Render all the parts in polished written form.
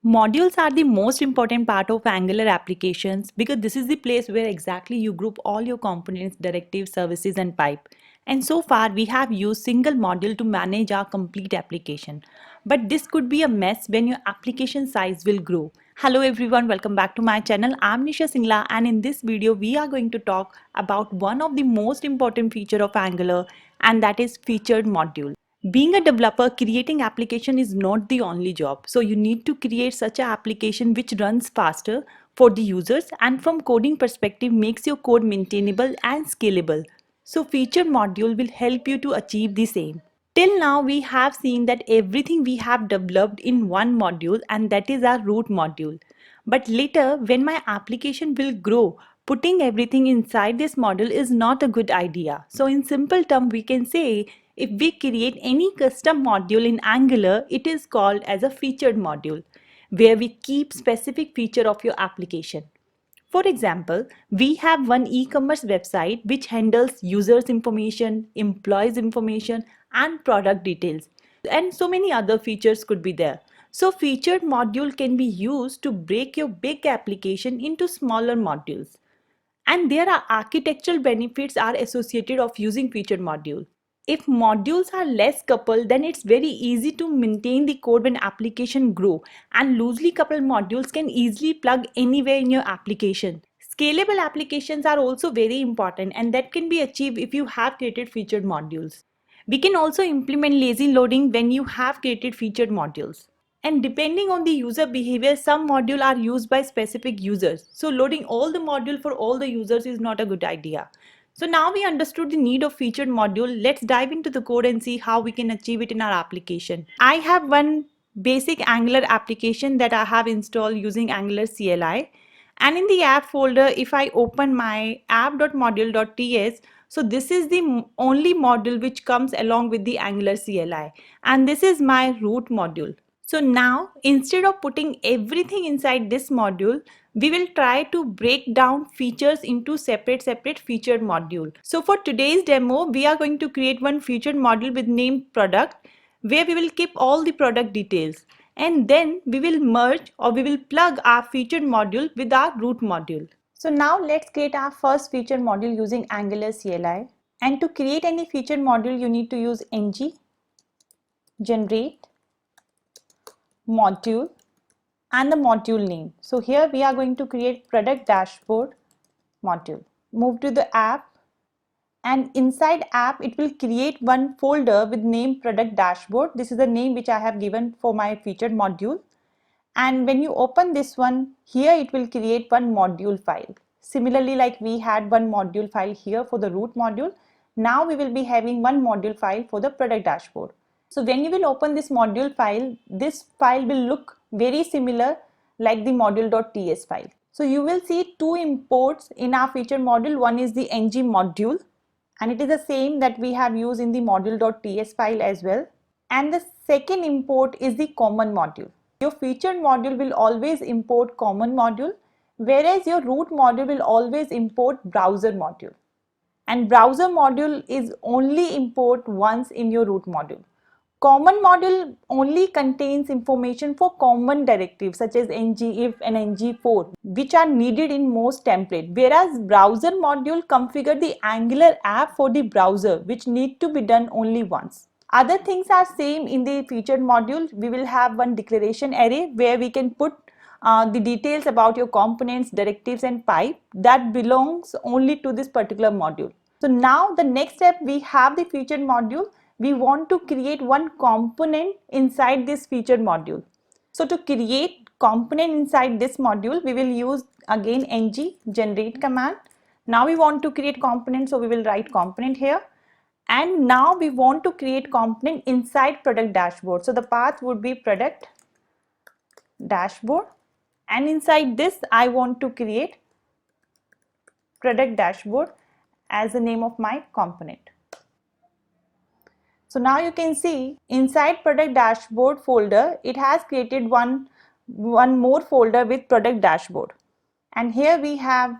Modules are the most important part of Angular applications because this is the place where exactly you group all your components, directives, services and pipe. And so far we have used single module to manage our complete application. But this could be a mess when your application size will grow. Hello everyone, welcome back to my channel. I'm Nisha Singla and in this video we are going to talk about one of the most important feature of Angular, and that is featured module. Being a developer, creating application is not the only job. So you need to create such an application which runs faster for the users and from coding perspective makes your code maintainable and scalable. So feature module will help you to achieve the same. Till now we have seen that everything we have developed in one module, and that is our root module. But later when my application will grow, putting everything inside this module is not a good idea. So in simple term we can say if we create any custom module in Angular, it is called as a featured module where we keep specific feature of your application. For example, we have one e-commerce website which handles users information, employees information and product details, and so many other features could be there. So featured module can be used to break your big application into smaller modules. And there are architectural benefits are associated of using featured module. If modules are less coupled, then it's very easy to maintain the code when application grow, and loosely coupled modules can easily plug anywhere in your application. Scalable applications are also very important, and that can be achieved if you have created featured modules. We can also implement lazy loading when you have created featured modules. And depending on the user behavior, some modules are used by specific users. So loading all the module for all the users is not a good idea. So now we understood the need of featured module. Let's dive into the code and see how we can achieve it in our application. I have one basic Angular application that I have installed using Angular CLI. And in the app folder, if I open my app.module.ts, so this is the only module which comes along with the Angular CLI. And this is my root module. So now instead of putting everything inside this module, we will try to break down features into separate featured module. So for today's demo, we are going to create one featured module with name product where we will keep all the product details, and then we will merge or we will plug our featured module with our root module. So now let's create our first featured module using Angular CLI. And to create any featured module, you need to use ng generate module and the module name. So here we are going to create product dashboard module. Move to the app, and inside app it will create one folder with name product dashboard. This is the name which I have given for my featured module. And when you open this one, here it will create one module file. Similarly, like we had one module file here for the root module, now we will be having one module file for the product dashboard. So when you will open this file will look very similar like the module.ts file. So you will see two imports in our feature module. One is the ng module, and it is the same that we have used in the module.ts file as well. And the second import is the common module. Your featured module will always import common module, whereas your root module will always import browser module. And browser module is only import once in your root module. Common module only contains information for common directives such as ngIf and ngFor, which are needed in most templates, whereas browser module configure the Angular app for the browser, which need to be done only once. Other things are same in the featured module. We will have one declaration array where we can put the details about your components, directives and pipe that belongs only to this particular module. So now the next step, we have the featured module. We want to create one component inside this featured module. So to create component inside this module, we will use again ng generate command. Now we want to create component, so we will write component here. And now we want to create component inside product dashboard. So the path would be product dashboard, and inside this I want to create product dashboard as the name of my component. So now you can see inside product dashboard folder, it has created one more folder with product dashboard. And here we have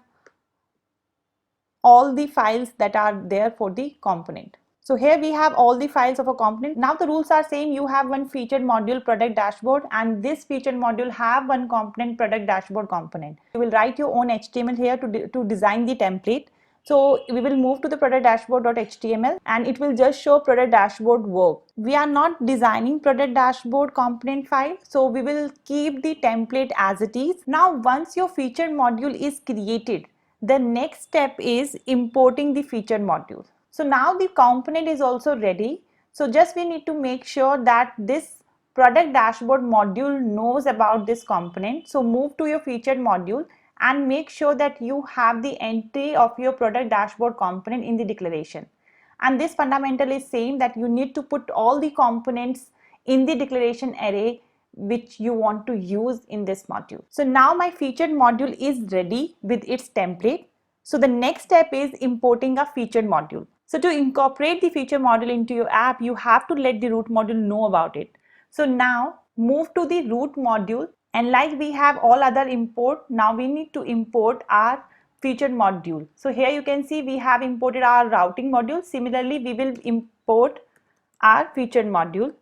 all the files that are there for the component. So here we have all the files of a component. Now the rules are same. You have one featured module product dashboard, and this featured module have one component product dashboard component. You will write your own HTML here to design the template. So we will move to the product dashboard.html and it will just show product dashboard work. We are not designing product dashboard component file, so we will keep the template as it is. Now once your featured module is created, the next step is importing the featured module. So now the component is also ready. So just we need to make sure that this product dashboard module knows about this component. So move to your featured module and make sure that you have the entry of your product dashboard component in the declaration. And this fundamental is same, that you need to put all the components in the declaration array which you want to use in this module. So now my featured module is ready with its template. So the next step is importing a featured module. So to incorporate the feature module into your app, you have to let the root module know about it. So now move to the root module, and like we have all other import, now we need to import our featured module. So here you can see we have imported our routing module. Similarly, we will import our featured module.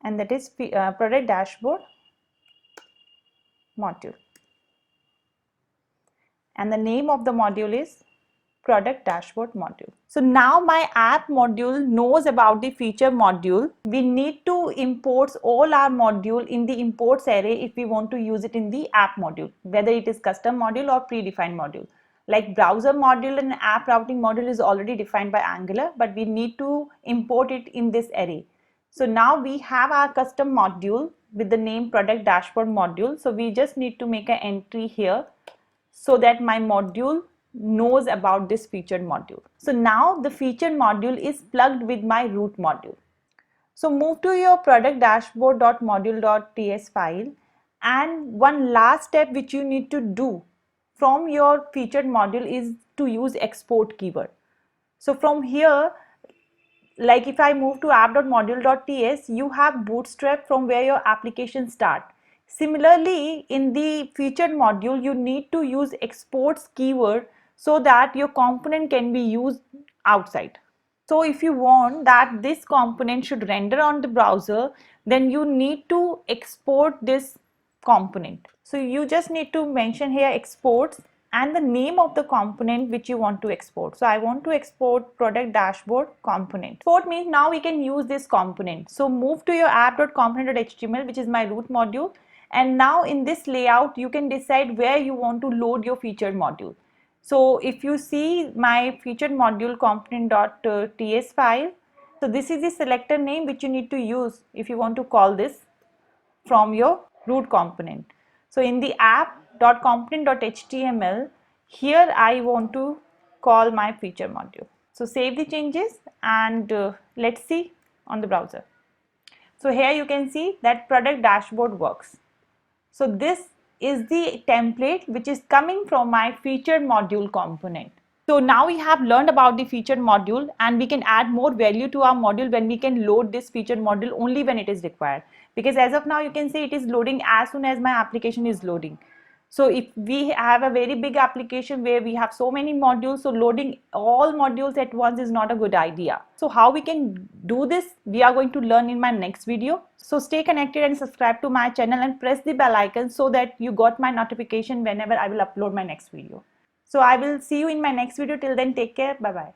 And that is product dashboard module. And the name of the module is product dashboard module. So now my app module knows about the feature module. We need to import all our module in the imports array if we want to use it in the app module, whether it is custom module or predefined module. Like browser module and app routing module is already defined by Angular, but we need to import it in this array. So now we have our custom module with the name product dashboard module. So we just need to make an entry here so that my module knows about this featured module. So now the featured module is plugged with my root module. So move to your product dashboard.module.ts file, and one last step which you need to do from your featured module is to use export keyword. So from here, like if I move to app.module.ts, you have Bootstrap from where your application start. Similarly, in the featured module, you need to use exports keyword so that your component can be used outside. So if you want that this component should render on the browser, then you need to export this component. So you just need to mention here exports and the name of the component which you want to export. So I want to export product dashboard component. Export means now we can use this component. So move to your app.component.html, which is my root module. And now in this layout, you can decide where you want to load your featured module. So if you see my featured module component.ts file, so this is the selector name which you need to use if you want to call this from your root component. So in the app.component.html, here I want to call my feature module. So save the changes and let's see on the browser. So here you can see that product dashboard works. So this is the template which is coming from my featured module component. So now we have learned about the featured module, and we can add more value to our module when we can load this featured module only when it is required. Because as of now you can see it is loading as soon as my application is loading. So if we have a very big application where we have so many modules, so loading all modules at once is not a good idea. So how we can do this, we are going to learn in my next video. So stay connected and subscribe to my channel and press the bell icon so that you got my notification whenever I will upload my next video. So I will see you in my next video. Till then, take care. Bye bye.